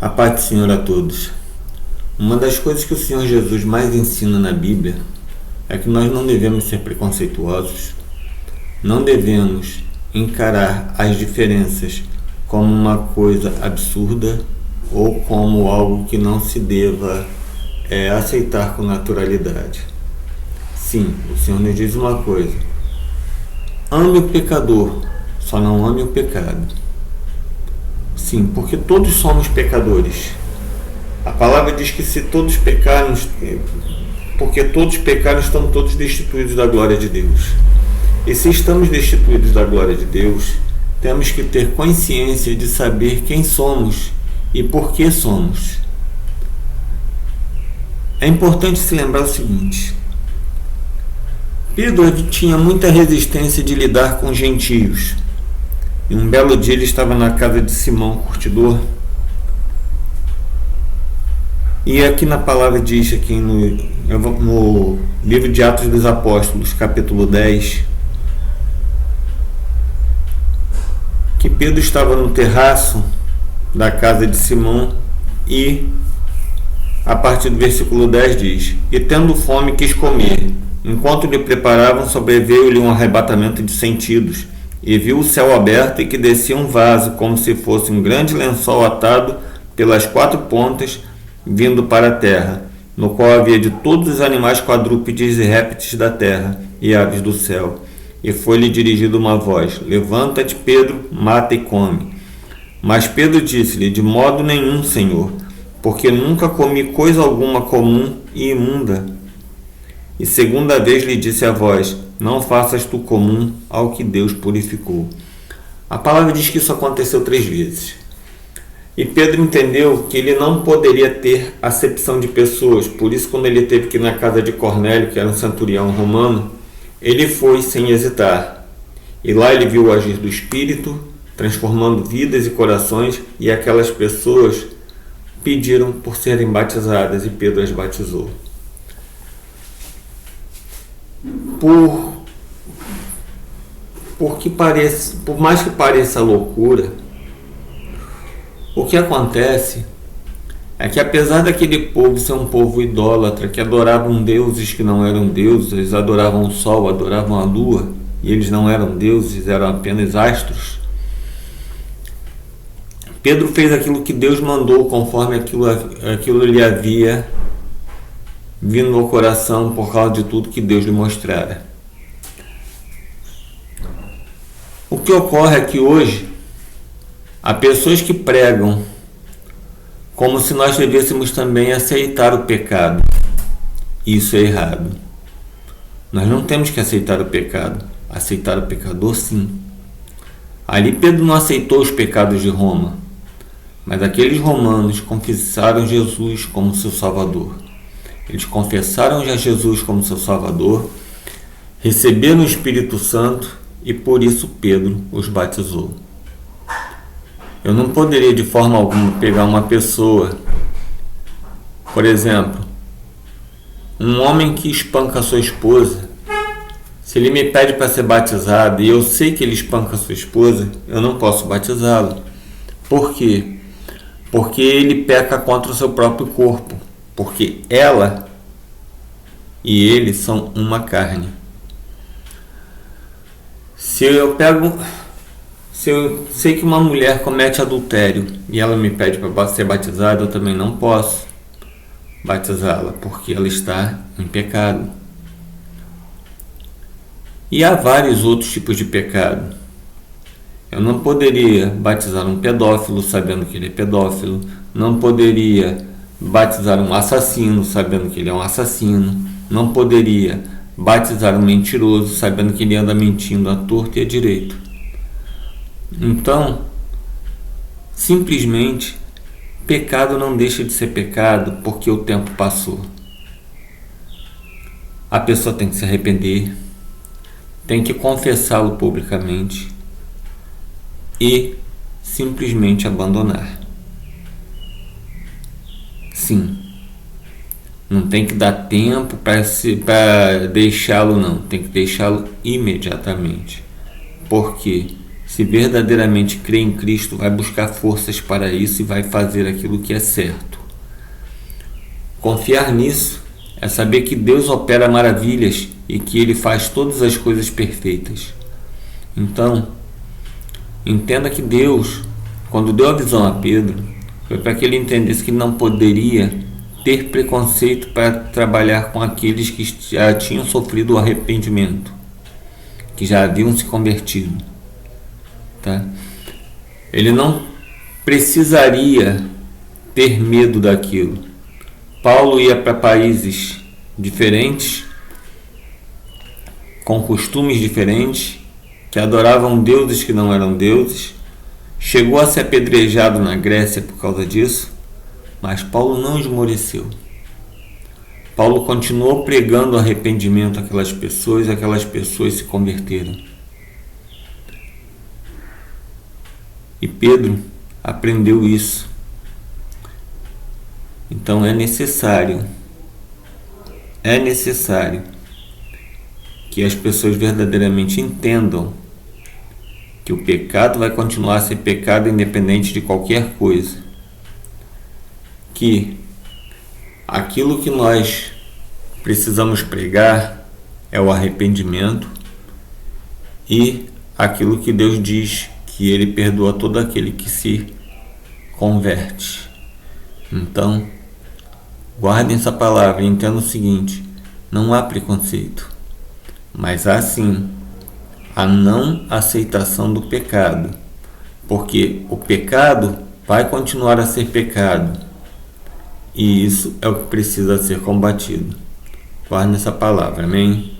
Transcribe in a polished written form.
A paz do Senhor a todos. Uma das coisas que o Senhor Jesus mais ensina na Bíblia é que nós não devemos ser preconceituosos, não devemos encarar as diferenças como uma coisa absurda ou como algo que não se deva aceitar com naturalidade. Sim, o Senhor nos diz uma coisa: ame o pecador, só não ame o pecado. Sim, porque todos somos pecadores. A palavra diz que se todos pecaram, porque todos pecaram, estão todos destituídos da glória de Deus. E se estamos destituídos da glória de Deus, temos que ter consciência de saber quem somos e por que somos. É importante se lembrar o seguinte: Pedro tinha muita resistência de lidar com gentios. E um belo dia ele estava na casa de Simão, curtidor. E aqui na palavra diz, aqui no livro de Atos dos Apóstolos, capítulo 10, que Pedro estava no terraço da casa de Simão e, a partir do versículo 10 diz: e tendo fome quis comer. Enquanto lhe preparavam, sobreveio-lhe um arrebatamento de sentidos, e viu o céu aberto e que descia um vaso, como se fosse um grande lençol atado pelas quatro pontas, vindo para a terra, no qual havia de todos os animais quadrúpedes e répteis da terra e aves do céu. E foi-lhe dirigida uma voz: levanta-te, Pedro, mata e come. Mas Pedro disse-lhe: de modo nenhum, Senhor, porque nunca comi coisa alguma comum e imunda. E segunda vez lhe disse a voz: não faças tu comum ao que Deus purificou. A palavra diz que isso aconteceu 3 vezes. E Pedro entendeu que ele não poderia ter acepção de pessoas. Por isso, quando ele teve que ir na casa de Cornélio, que era um centurião romano, ele foi sem hesitar. E lá ele viu o agir do Espírito, transformando vidas e corações, e aquelas pessoas pediram por serem batizadas e Pedro as batizou. Por mais que pareça loucura, o que acontece é que, apesar daquele povo ser um povo idólatra, que adoravam deuses que não eram deuses, eles adoravam o sol, adoravam a lua, e eles não eram deuses, eram apenas astros, Pedro fez aquilo que Deus mandou, conforme aquilo lhe havia vindo ao coração por causa de tudo que Deus lhe mostrara. O que ocorre é que hoje há pessoas que pregam como se nós devêssemos também aceitar o pecado. Isso é errado. Nós não temos que aceitar o pecado. Aceitar o pecador, sim. Ali Pedro não aceitou os pecados de Roma, mas aqueles romanos confessaram Jesus como seu Salvador. Eles confessaram já Jesus como seu Salvador, receberam o Espírito Santo e por isso Pedro os batizou. Eu não poderia de forma alguma pegar uma pessoa, por exemplo, um homem que espanca a sua esposa. Se ele me pede para ser batizado e eu sei que ele espanca a sua esposa, eu não posso batizá-lo. Por quê? Porque ele peca contra o seu próprio corpo. Porque ela e ele são uma carne. Se eu sei que uma mulher comete adultério e ela me pede para ser batizada, eu também não posso batizá-la, porque ela está em pecado. E há vários outros tipos de pecado. Eu não poderia batizar um pedófilo sabendo que ele é pedófilo. Não poderia batizar um assassino sabendo que ele é um assassino. Não poderia batizar um mentiroso sabendo que ele anda mentindo à torta e à direito. Então, simplesmente, pecado não deixa de ser pecado porque o tempo passou. A pessoa tem que se arrepender, tem que confessá-lo publicamente e simplesmente abandonar. Sim, não tem que dar tempo para deixá-lo, não. Tem que deixá-lo imediatamente. Porque se verdadeiramente crê em Cristo, vai buscar forças para isso e vai fazer aquilo que é certo. Confiar nisso é saber que Deus opera maravilhas e que Ele faz todas as coisas perfeitas. Então, entenda que Deus, quando deu a visão a Pedro, foi para que ele entendesse que não poderia ter preconceito para trabalhar com aqueles que já tinham sofrido o arrependimento, que já haviam se convertido. Tá? Ele não precisaria ter medo daquilo. Paulo ia para países diferentes, com costumes diferentes, que adoravam deuses que não eram deuses. Chegou a ser apedrejado na Grécia por causa disso, mas Paulo não esmoreceu. Paulo continuou pregando arrependimento àquelas pessoas e aquelas pessoas se converteram. E Pedro aprendeu isso. Então é necessário que as pessoas verdadeiramente entendam que o pecado vai continuar a ser pecado independente de qualquer coisa. Que aquilo que nós precisamos pregar é o arrependimento e aquilo que Deus diz, que Ele perdoa todo aquele que se converte. Então, guardem essa palavra e entendam o seguinte: não há preconceito, mas há sim a não aceitação do pecado, porque o pecado vai continuar a ser pecado e isso é o que precisa ser combatido. Guardem essa palavra, amém?